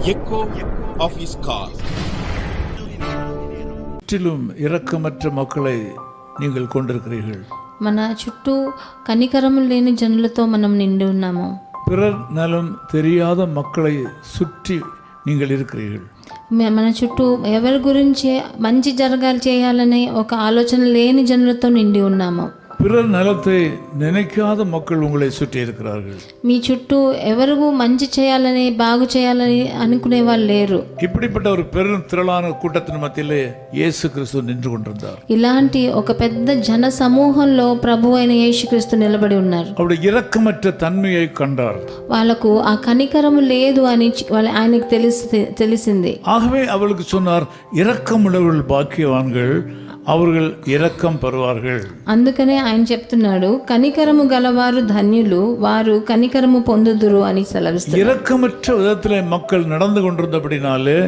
echo of his call. முற்றிலும் இரக்கமற்ற மக்களை நீங்கள் கொண்டிருக்கிறீர்கள். మన చుట్టూ కనికరము లేని జనులతో మనం నిండి ఉన్నాము. பிறர் நலம் தெரியாத மக்களை சுற்றி நீங்கள் இருக்கிறீர்கள். మన చుట్టూ ఎవరి గురించి మంచి జరగాలి చేయాలనే ఒక ఆలోచన లేని జనులతో నిండి ఉన్నాము. பிறர் நலத்தை நினைக்காத மக்கள் உங்களை சுற்றி இருக்கிறார்கள். మీ చుట్టూ ఎవరు మంచి చేయాలని బాగు చేయాలని అనుకునే వాళ్ళు లేరు. இப்படிப்பட்ட ஒரு பெரும் திரளான கூட்டத்தின் மத்தியிலே இயேசு கிறிஸ்து நின்று கொண்டிருந்தார். ఇలాంటి ఒక పెద్ద జన సమూహంలో ప్రభు అయిన యేసుక్రీస్తు నిలబడి ఉన్నారు. அவருடைய இரக்கமற்ற தன்மையை கண்டார். వాళ్ళకు ఆ కనికరము లేదు అని ఆయనకు తెలిసింది. ஆகவே அவளுக்கு சொன்னார், இரக்கமுள்ளவர்கள் பாக்கியவான்கள், அவர்கள் இரக்கம் பெறுவார்கள். అందుకనే ఆయన చెప్తున్నాడు, కనికరము గలవారు ధన్యులు, వారు కనికరము పొందుదురు అని సెలవిస్తారు. இரக்கமற்ற விதத்திலே மக்கள் நடந்து கொண்டிருந்தபடினாலே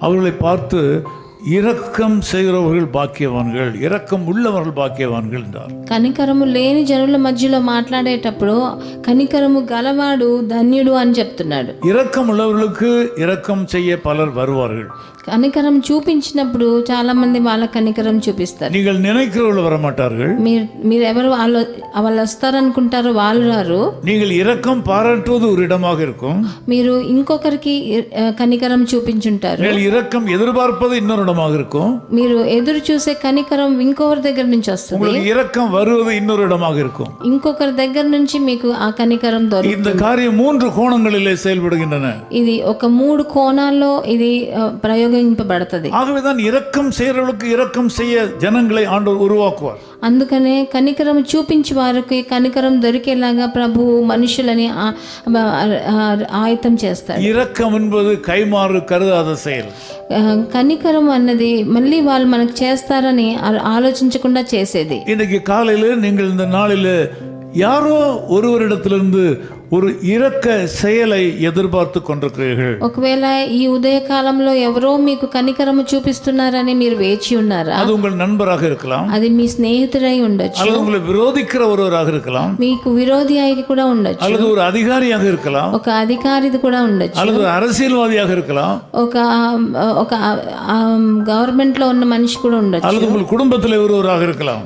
அவர்களை பார்த்து இரக்கம் செய்கிறவர்கள் பாக்கியவான்கள், இரக்கம் உள்ளவர்கள் பாக்கியவான்கள் என்றார். కనికరము లేని జనుల మధ్యలో మాట్లాడేటప్పుడు కనికరము గలవాడు ధన్యుడు అని చెప్తున్నాడు. இரக்கம் உள்ளவர்களுக்கு இரக்கம் செய்ய பலர் வருவார்கள். కనికరం చూపించినప్పుడు చాలా మంది వాళ్ళ కనికరం చూపిస్తారు. நீங்கள் நினைக்கிறவர்கள் வரமாட்டார்கள். మీరు ఎవరు వాళ్ళు వస్తారనుకుంటారో వాళ్ళు రారు. நீங்கள் இரக்கம் பாராட்டுவது ஒரு இடமாக இருக்கும். మీరు ఇంకొకరికి కనికరం చూపించుంటారు. நீங்கள் இரக்கம் எதிர்பார்ப்பது இன்னொரு இடமாக இருக்கும். మీరు ఎదురు చూసే కనికరం ఇంకొకరి దగ్గర నుంచి వస్తుంది. உங்களுக்கு இரக்கம் வருவது இன்னொரு இடமாக இருக்கும். ఇంకొకరి దగ్గర నుంచి మీకు ఆ కనికరం దొరుకుతుంది. இந்த காரியம் 3 கோணங்களிலே செயல்படுகின்றன. ఇది ఒక 3 కోణాల్లో ఇది ప్రయోగింపబడుతుంది. ஆகவேதான் இரக்கம் செய்கிறவர்களுக்கு இரக்கம் செய்ய ஜனங்களை ஆண்டவர் உருவாக்குவார். అందుకనే కనికరం చూపించి వారికి కనికరం దొరికేలాగా ప్రభువు మనుషులని ఆయుతం చేస్తాడు. இரக்கம் என்பது கைமாறு கருதாத செயல். కనికరం అన్నది మళ్ళీ వాళ్ళు మనకు చేస్తారని ఆలోచించకుండా చేసేది. இன்னைக்கு காலையில் நீங்கள் இந்த நாளில் யாரோ ஒருவரிடத்திலிருந்து ஒரு இரக்க செயலை எதிர்பார்த்து கொண்டிருக்கிறீர்கள். ఒకవేళ ఈ ఉదయ కాలంలో ఎవరో మీకు కనికరము చూపిస్తున్నారని మీరు వేచి ఉన్నారా? அது உங்கள் நண்பராக இருக்கலாம், అది మీ స్నేహితుడై ఉండొచ్చు, அல்லது உங்களை விரோதிக்கிற ஒருவராக இருக்கலாம், మీకు విరోధి అయి కూడా ఉండొచ్చు, அல்லது ஒரு அதிகாரியாக இருக்கலாம், ఒక అధికారిది కూడా ఉండొచ్చు, அல்லது ஒரு அரசியல்வாதியாக இருக்கலாம், ఒక గవర్నమెంట్ లో ఉన్న మనిషి కూడా ఉండొచ్చు, அல்லது உங்கள் குடும்பத்தில் ஒருவராக இருக்கலாம்,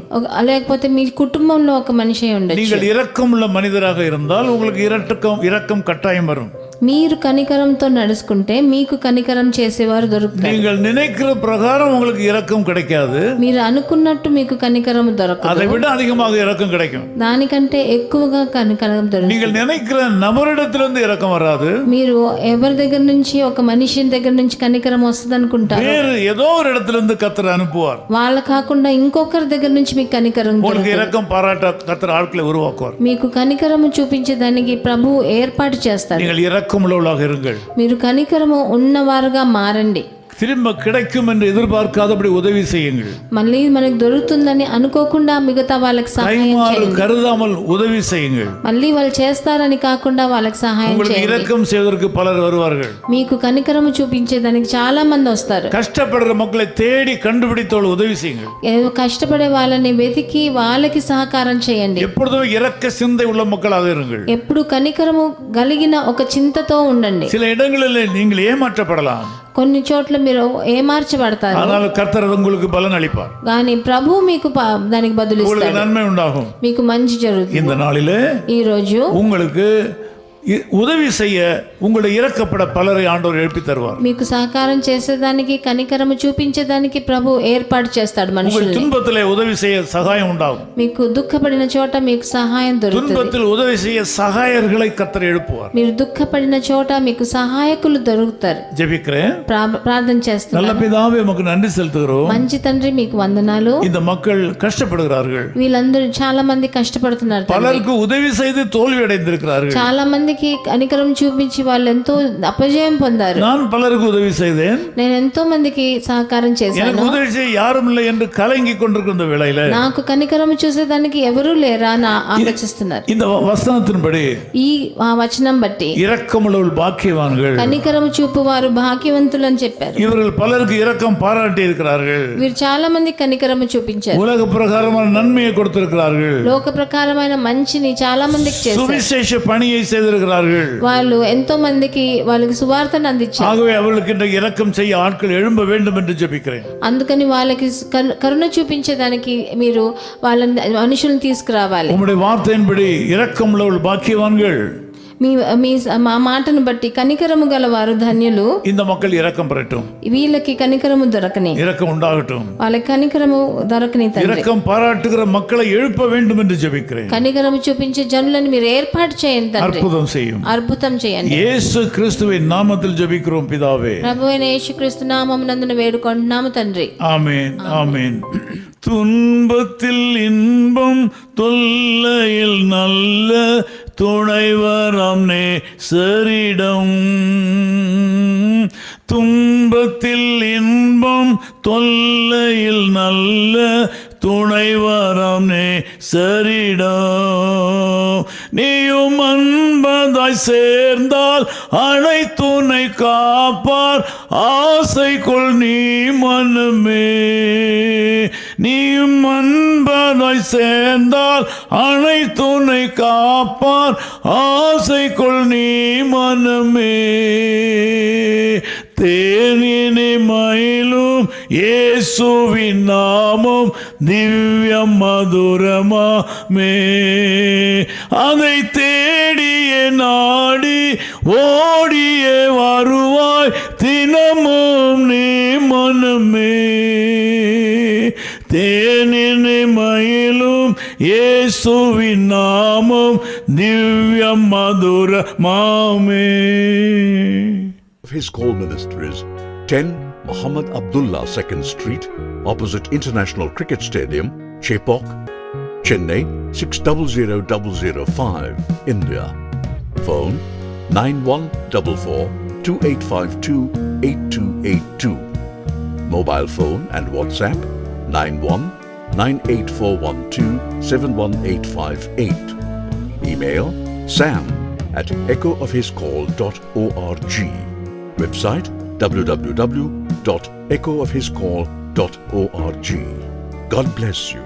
లేకపోతే మీ కుటుంబంలో ఒక మనిషి ఉండొచ్చు. நீங்கள் இரக்கமுள்ள மனிதராக இருந்தால் உங்களுக்கு இரக்கம் கட்டாயம் வரும். మీరు కనికరంతో నడుచుకుంటే మీకు కనికరం చేసేవారు దొరుకుతారు. நீங்கள் நினைக்கிற பிரகாரம் உங்களுக்கு இரக்கம் கிடைக்காது. మీరు అనుకున్నట్టు మీకు కనికరం దొరకదు. அதை விட அதிகமாக இரக்கம் கிடைக்கும். దానికంటే ఎక్కువగా కనికరం దొరుకుతుంది. நீங்கள் நினைக்கிற நபரிடத்திலிருந்து இரக்கம் வராது. మీరు ఎవరి దగ్గర నుంచి ఒక మనిషి దగ్గర నుంచి కనికరం వస్తుంది అనుకుంటారు. வேறு ఏదో ஒரு இடத்திலிருந்து கர்த்தர் அனுப்புவார். వాళ్ళ కాకుండా ఇంకొకరి దగ్గర నుంచి మీకు కనికరం உங்களுக்கு இரக்கம் பாராட்ட கர்த்தர் ஆட்களை உருவாக்குவார். మీకు కనికరం చూపించేదానికి ప్రభు ఏర్పాటు చేస్తాడు. நீங்கள் இரக்கமுள்ளவர்களாக இருங்கள். మీరు కనికరము ఉన్నవారుగా మారండి. திரும்ப கிடைக்கும் என்று எதிர்பார்க்காதபடி உதவி செய்யுங்கள். మళ్ళీ మనకు దొరుకుతుందని అనుకోకుండా మిగతా వాళ్ళకి సహాయం చేయండి. கருதாமல் உதவி செய்யுங்கள். మళ్ళీ వాళ్ళు చేస్తారని కాకుండా వాళ్ళకి సహాయం உங்களுக்கு చేయండి. இரக்கம் செய்வதற்கு பலர் வருவார்கள். మీకు కనికరము చూపించేదానికి చాలా మంది వస్తారు. கஷ்டப்படுற மக்களை தேடி கண்டுபிடித்தவள் உதவி செய்யுங்கள். ఏదో కష్టపడే వాళ్ళని వెతికి వాళ్ళకి సహకారం చేయండి. எப்பொழுதும் இரக்க சிந்தை உள்ள மக்களாக இருங்கள். ఎప్పుడు కనికరము కలిగిన ఒక చింతతో ఉండండి. சில இடங்களில் நீங்கள் ஏமாற்றப்படலாம். కొన్ని చోట్ల మీరు ఏమార్చబడతారు. ஆனால் கர்த்தர் உங்களுக்கு பலன் அளிப்பார். కానీ ప్రభు మీకు దానికి బదులు உங்களுக்கு ఇస్తాడు. நன்மை உண்டாகும். మీకు మంచి జరుగుతుంది. இந்த நாளிலே ఈ రోజు உங்களுக்கு உதவி செய்ய உங்களை இறக்கப்பட பலரை ஆண்டவர் எழுப்பி தருவார். మీకు సహకారం చేసేదానికి కనికరము చూపించేదానికి ప్రభు ఏర్పాటు చేస్తాడు మనుషుల్ని. துன்பத்திலே உதவி செய்ய சகாயம் உண்டாகும். మీకు దుఃఖపడిన చోట మీకు సహాయం దొరుకుతుంది. துன்பத்தில் உதவி செய்ய சகாயர்களை கர்த்தர் எழுப்புவார். మీరు దుఃఖపడిన చోట మీకు సహాయకులు దొరుకుతారు. ஜெபிக்கிறேன். ప్రార్థన చేస్తున్నాను. நல்ல பிதாவே உமக்கு நன்றி செலுத்துகிறோம். మంచి తండ్రి మీకు వందనాలు. இந்த மக்கள் கஷ்டப்படுகிறார்கள். వీళ్ళందరూ చాలా మంది కష్టపడుతున్నారు. பலருக்கு உதவி செய்து தோல்வி அடைந்திருக்கிறார்கள். చాలా మందికి కనికరం చూపించి వాళ్ళు ఎంతో అపజయం పొందారు. நான் பலருக்கு உதவி செய்தேன். నేను ఎంతో మందికి సహకారం చేశాను. எனக்கு உதவி செய்ய யாரும் இல்லை என்று கலங்கி கொண்டிருக்கிற வேளையில నాకు కనికరం చూసేదానికి ఎవరూ లేరా అని ఆలోచిస్తున్నారు. இந்த வசனத்தின்படி ఈ వచనం బట్టి இரக்கமுள்ளவர்கள் பாக்கியவான்கள், కనికరం చూపువారు భాగ్యవంతులు అని చెప్పారు. இவர்கள் பலருக்கு இரக்கம் பாராட்டி இருக்கிறார்கள். వీరు చాలా మంది కనికరం చూపించారు. உலக பிரகாரமான நன்மையை கொடுத்திருக்கிறார்கள். లోక ప్రకారమైన మంచిని చాలా మందికి చేశారు. சுவிசேஷ பணியை செய்திருக்கிறார்கள். செய்திருக்கிறார்கள். వాళ్ళు ఎంతో మందికి వాళ్ళకి సువార్తను అందించారు. ஆகவே அவர்களுக்கு இந்த இரக்கம் செய்ய ஆட்கள் எழும்ப வேண்டும் என்று ஜெபிக்கிறேன். అందుకని వాళ్ళకి కరుణ చూపించేదానికి మీరు వాళ్ళని మనుషులను తీసుకురావాలి. உம்முடைய வார்த்தையின்படி இரக்கம் உள்ளவர்கள் பாக்கியவான்கள். మీ మీ మా మాటను బట్టి కనికరము గల వారు ధన్యులు. இந்த மக்கள் இரக்கம் பெறட்டும், వీళ్ళకి కనికరము దొరకని, இரக்கம் உண்டாகட்டும். వాళ్ళకి కనికరము దొరకని తండ్రి. இரக்கம் பாராட்டுகிற மக்களை எழுப்ப வேண்டும் என்று ஜெபிக்கிறேன். కనికరము చూపించే జనులను మీరు ఏర్పాటు చేయండి తండ్రి. அற்புதம் செய்யும். అద్భుతం చేయండి. இயேசு கிறிஸ்துவின் நாமத்தில் ஜெபிக்கிறோம் பிதாவே. ప్రభువైన యేసుక్రీస్తు నామమునందున వేడుకొంటున్నాము తండ్రి. ஆமென், ஆமென். துன்பத்தில் இன்பம், தொல்லையில் நல்ல துணைவரம் நேசரிடம். துன்பத்தில் இன்பம், தொல்லையில் நல்ல துணைவரம் நேசரிடம். நீயும் அன்பதாய் சேர்ந்தால் அனைத்துனை காப்பார், ஆசைக்குள் நீ மனமே. நீயும் அன்பதாய் சேர்ந்தால் அனைத்துனை காப்பார், ஆசைக்குள் நீ மனமே. தேனினை மயிலும் இயேசுவின் நாமம் திவ்யம் மதுரமாமே. அதை தேடியே நாடி ஓடியே வருவாய் தினமும் நீ மனமே. தேனினை மயிலும் இயேசுவின் நாமம் திவ்யம் மதுரமாமே. His Call Ministries, 10 Muhammad Abdullah 2nd Street, opposite International Cricket Stadium, Chepauk, Chennai 600005, India. Phone 9144-2852-8282. Mobile phone and WhatsApp 91-98412-71858. Email sam@echoofhiscall.org. Website www.echoofhiscall.org. God bless you.